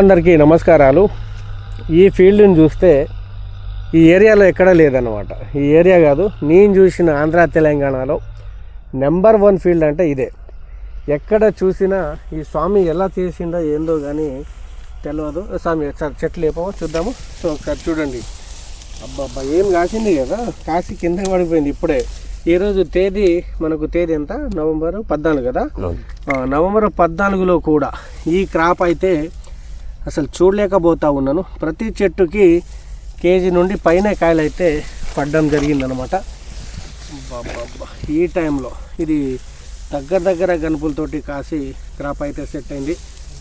అందరికీ నమస్కారాలు. ఈ ఫీల్డ్ని చూస్తే ఈ ఏరియాలో ఎక్కడా లేదన్నమాట. ఈ ఏరియా కాదు, నేను చూసిన ఆంధ్ర తెలంగాణలో నెంబర్ 1 ఫీల్డ్ అంటే ఇదే. ఎక్కడ చూసినా ఈ స్వామి ఎలా చేసిండో ఏందో కానీ తెలియదు. స్వామి చెట్లు లేపమో చూద్దాము. సో ఒకసారి చూడండి. అబ్బా ఏం కాసింది కదా, కాసి కింద పడిపోయింది ఇప్పుడే. ఈరోజు తేదీ మనకు తేదీ ఎంత? నవంబర్ 14 కదా. నవంబర్ 14లో కూడా ఈ క్రాప్ అయితే అసలు చూడలేకపోతా ఉన్నాను. ప్రతి చెట్టుకి కేజీ నుండి పైన కాయలు అయితే పడడం జరిగిందనమాట. ఈ టైంలో ఇది దగ్గర గనుపులతోటి కాసి క్రాప్ అయితే సెట్ అయింది.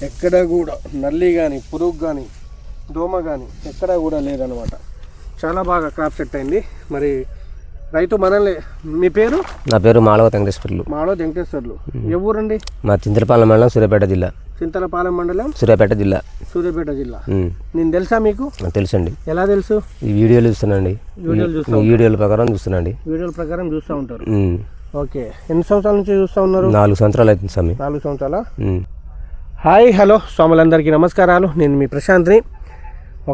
ఎక్కడ కూడా నల్లి కానీ పురుగు కానీ దోమ కానీ ఎక్కడా కూడా లేదనమాట. చాలా బాగా క్రాప్ సెట్ అయింది. మరి రైతు మనల్ని, మీ పేరు? నా పేరు మాళవ వెంకటేశ్వర్లు. మాళవ వెంకటేశ్వర్లు. ఏ ఊరండి? మా చింతలపాలెం మండలం, సూర్యాపేట జిల్లా. చింతలపాలెం మండలం, సూర్యాపేట జిల్లా. సూర్యాపేట జిల్లా. నేను తెలుసా మీకు? తెలుసండి. ఎలా తెలుసు? ఈ వీడియోలు చూస్తున్నాండి. వీడియోల ప్రకారం చూస్తున్నాండి. వీడియోల ప్రకారం చూస్తూ ఉంటారు. ఓకే. ఎన్ని సంవత్సరాల నుంచి చూస్తూ ఉన్నారు? 4 సంవత్సరాలు అవుతుంది స్వామి. 4 సంవత్సరాల. హాయ్ హలో స్వాములందరికీ నమస్కారాలు. నేను మీ ప్రశాంత్ని.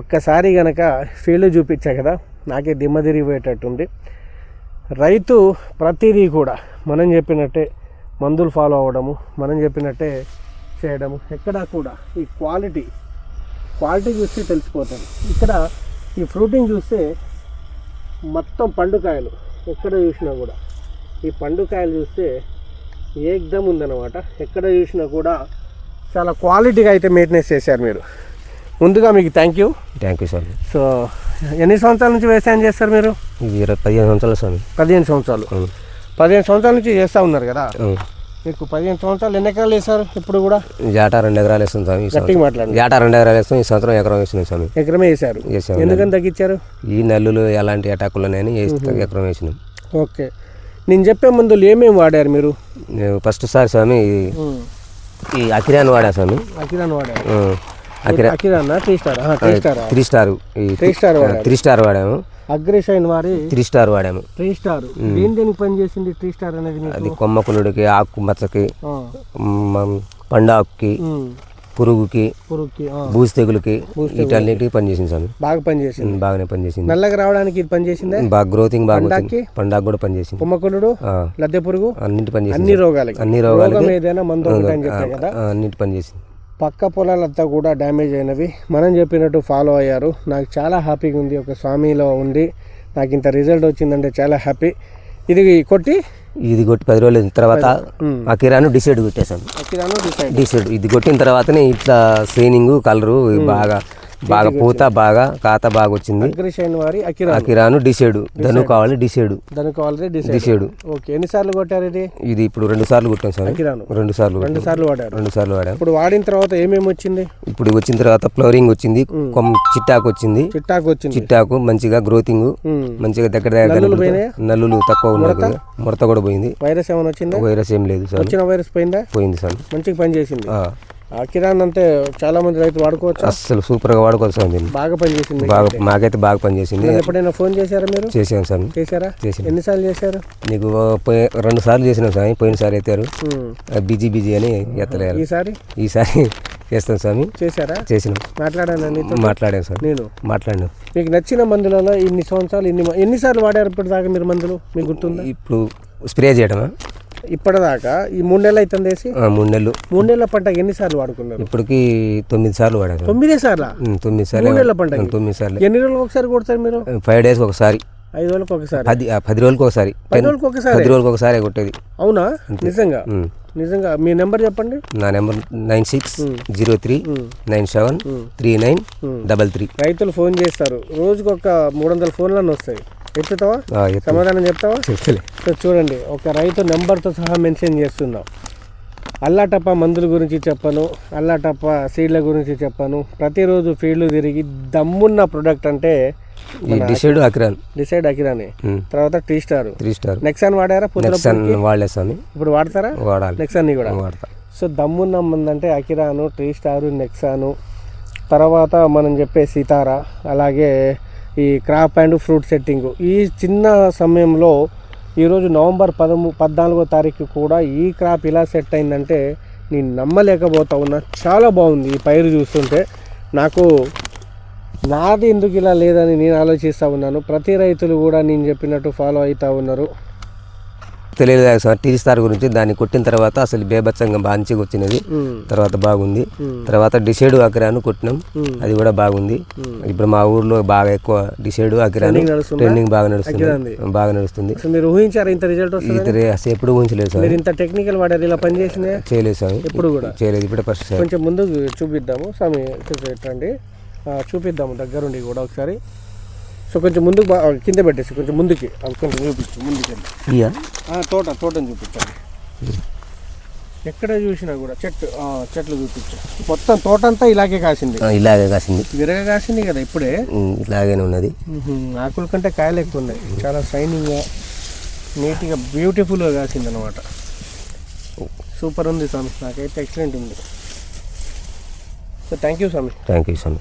ఒక్కసారి గనక ఫీల్డ్ చూపించా కదా, నాకే దిమ్మ తిరిగిపోయేటట్టుంది. రైతు ప్రతిదీ కూడా మనం చెప్పినట్టే మందులు ఫాలో అవ్వడము, మనం చెప్పినట్టే చేయడము. ఎక్కడా కూడా ఈ క్వాలిటీ చూస్తే తెలిసిపోతుంది. ఇక్కడ ఈ ఫ్రూటింగ్ చూస్తే మొత్తం పండుకాయలు ఎక్కడ చూసినా కూడా, ఈ పండుకాయలు చూస్తే ఏకదమ్ ఉందన్నమాట. ఎక్కడ చూసినా కూడా చాలా క్వాలిటీగా అయితే మెయింటెనెన్స్ చేశారు మీరు. ముందుగా మీకు థ్యాంక్ యూ సార్. సో ఎన్ని సంవత్సరాల నుంచి వ్యవసాయం చేస్తారు మీరు? 15 సంవత్సరాలు స్వామి. 15 సంవత్సరాలు. 15 సంవత్సరాల నుంచి చేస్తూ ఉన్నారు కదా. మీకు 15 సంవత్సరాలు ఎన్ని ఎకరాలు వేసారు? ఇప్పుడు కూడా జాటా 2 ఎకరాలు వేస్తాం స్వామి. గట్టిగా మాట్లాడండి. జాటా 2 ఎకరాలు వేస్తాం. ఈ సంవత్సరం ఎకరం వేసినాం స్వామి. ఎకరమే వేసారు. ఎందుకని తగ్గించారు? ఈ నల్లులు ఎలాంటి అటాకులు ఉన్నాయని ఎకరం వేసినాం. ఓకే. నేను చెప్పే మందులు ఏమేమి వాడారు మీరు? ఫస్ట్ సారి స్వామి ఈ అకిరాన్ వాడా స్వామి. అకిరాన్ వాడారు. అకిరాన్ 3 స్టార్ వాడాము. అగ్రిషైన్ వారి 3 స్టార్ వాడాము. 3 స్టార్ దేనికి పనిచేసింది? 3 స్టార్ అనేది అది కొమ్మ కుళ్ళుడికి, ఆకు మచ్చకి, పండాకుకి, పురుగుకి, బూజు తెగులకి, వీటన్నిటికి పనిచేసింది స్వామి. బాగా పనిచేసింది. బాగానే పనిచేసింది. నల్లగా రావడానికి ఇది పనిచేసింది. బాగా గ్రోతింగ్ బాగా, పండాకు కూడా పనిచేసింది. కొమ్మకుళ్ళుడు, లద్దె పురుగు, అన్నిటి పనిచేసింది. అన్ని రోగాలకి ఏదైనా మందు అన్నిటి పనిచేసింది. పక్క పొలాలంతా కూడా డ్యామేజ్ అయినవి. మనం చెప్పినట్టు ఫాలో అయ్యారు. నాకు చాలా హ్యాపీగా ఉంది. ఒక స్వామిలో ఉండి నాకు ఇంత రిజల్ట్ వచ్చిందంటే చాలా హ్యాపీ. ఇది కొట్టి 10 రోజుల తర్వాత అకిరాను డిసైడ్ కొట్టేసాను. డిసైడ్ ఇది కొట్టిన తర్వాతనే ఇట్లా షైనింగ్, కలరు బాగా పూత, బాగా కాత బాగా వచ్చింది. అకిరాను డిసైడ్, ధను కావాలి డిసైడ్. ఓకే. ఎన్నిసార్లు కొట్టారు ఇది? ఇది ఇప్పుడు 2 సార్లు కొట్టాం సార్. 2 సార్లు వాడారు. ఇప్పుడు వాడిన తర్వాత ఏమేమి వచ్చింది? ఇప్పుడు వచ్చిన తర్వాత ఫ్లవరింగ్ వచ్చింది, చిట్టాకు వచ్చింది. చిట్టాకు మంచిగా గ్రోతింగ్, మంచిగా దగ్గర నల్లులు తక్కువ ఉన్నాయి. ముడత కూడా పోయింది. వైరస్ ఏమైనా వచ్చిందా? వైరస్ ఏం లేదు సార్. వచ్చిన వైరస్ పోయింది సార్. మంచిగా పనిచేసింది. అకిరాన్ అంటే చాలా మంది రైతులు వాడుకోవచ్చు. అసలు సూపర్ గా వాడుకోవచ్చు సార్. బాగా పనిచేసింది. మాకైతే బాగా పనిచేసింది. ఎప్పుడైనా ఫోన్ చేశారా మీరు? చేసాను సార్. చేశారా? ఎన్నిసార్లు చేశారు? నీకు 2 సార్లు చేసినాం సార్. పోయినసారి ఎత్తారు, బిజీ అని ఎత్తలేరు. ఈసారి చేస్తాం స్వామి. చేశారా? చేసినాం. మాట్లాడాను సార్. నేను మాట్లాడాను. మీకు నచ్చిన మందులలో ఇన్ని సంవత్సరాలు ఎన్నిసార్లు వాడారు ఇప్పటిదాకా మీరు మందులు? మీకు గుర్తుందా? ఇప్పుడు స్ప్రే చేయడమా? ఇప్పటిదాకా ఈ 3 నెలలు అవుతుంది వేసి. 3 నెలల పంట ఎన్నిసార్లు వాడుకున్నారు? ఇప్పటికి 9 సార్లు వాడారు. 9 సార్లు? 9 సార్లు. 3 నెలల పంట 9 సార్లు. ఎన్ని రోజులకు ఒకసారి కొడతారు మీరు? 5 డేస్ ఒకసారి, 5 రోజులకు ఒకసారి, 10 రోజులకు ఒకసారి, 10 రోజులకు ఒకసారి కొట్టేది. అవునా? నిజంగా మీ నెంబర్ చెప్పండి. నా నెంబర్ 9603973933. రైతులు ఫోన్ చేస్తారు, రోజుకు ఒక 300 ఫోన్లన్నీ వస్తాయి. ఎత్తుతావా? సమాధానం చెప్తావా? చూడండి, ఒక రైతు నెంబర్తో సహా మెన్షన్ చేస్తున్నాం. అల్లాటప్ప మందుల గురించి చెప్పను, అల్లాటప్ప సీడ్ల గురించి చెప్పను. ప్రతిరోజు ఫీల్డ్ తిరిగి దమ్మున్న ప్రొడక్ట్ అంటే డిసైడ్ అకిరానే. తర్వాత 3 స్టార్. నెక్సాన్ వాడారా? వాడలేదు. ఇప్పుడు వాడతారా? వాడాలి. నెక్సాన్ కూడా వాడతా. సో దమ్మున్న మంది అంటే అకిరాను, 3 స్టార్, నెక్సాను. తర్వాత మనం చెప్పే సితారా, అలాగే ఈ క్రాప్ అండ్ ఫ్రూట్ సెట్టింగ్. ఈ చిన్న సమయంలో ఈరోజు నవంబర్ 14వ తారీఖు కూడా ఈ క్రాప్ ఇలా సెట్ అయిందంటే నేను నమ్మలేకపోతా ఉన్నా. చాలా బాగుంది ఈ పైరు చూస్తుంటే. నాకు నాది ఎందుకు ఇలా లేదని నేను ఆలోచిస్తూ ఉన్నాను. ప్రతి రైతులు కూడా నేను చెప్పినట్టు ఫాలో అవుతూ ఉన్నారు. తెలియదు సార్ టీ స్టార్ గురించి. దాన్ని కొట్టిన తర్వాత అసలు బేబత్సంగా మంచిగా వచ్చినది. తర్వాత బాగుంది. తర్వాత డిసైడ్ అకిరాను కొట్టినాం, అది కూడా బాగుంది. ఇప్పుడు మా ఊర్లో బాగా ఎక్కువ డిసైడ్ అకిరాను ట్రెండింగ్ బాగా నడుస్తుంది. మీరు ఊహించారు ఇంత రిజల్ట్ వస్తుంది? ఎప్పుడు ఊహించలేదు సార్. మీరు ఇంత టెక్నికల్ వాడారు, ఇలా పనిచేసిందే చేయలేదు సార్, ఎప్పుడు కూడా చేయలేదు. ఇప్పుడే ఫస్ట్ సార్. కొంచెం ముందు చూపిద్దాము స్వామి, పెట్టండి, చూపిద్దాము దగ్గరుండి కూడా ఒకసారి. సో కొంచెం ముందుకు కింద పెట్టేసి కొంచెం ముందుకి అది కొంచెం చూపించు, ముందుకి తోటను చూపించండి. ఎక్కడ చూసినా కూడా చెట్లు చూపించు. మొత్తం తోట అంతా ఇలాగే కాసింది విరగ కాసింది కదా, ఇప్పుడే ఇలాగనే ఉన్నది. ఆకుల కంటే కాయలు ఎక్కువ ఉన్నాయి. చాలా షైనింగ్గా నీట్గా బ్యూటిఫుల్గా కాసింది అనమాట. సూపర్ ఉంది స్వామి, నాకైతే ఎక్సలెంట్ ఉంది. So thank you Swamy.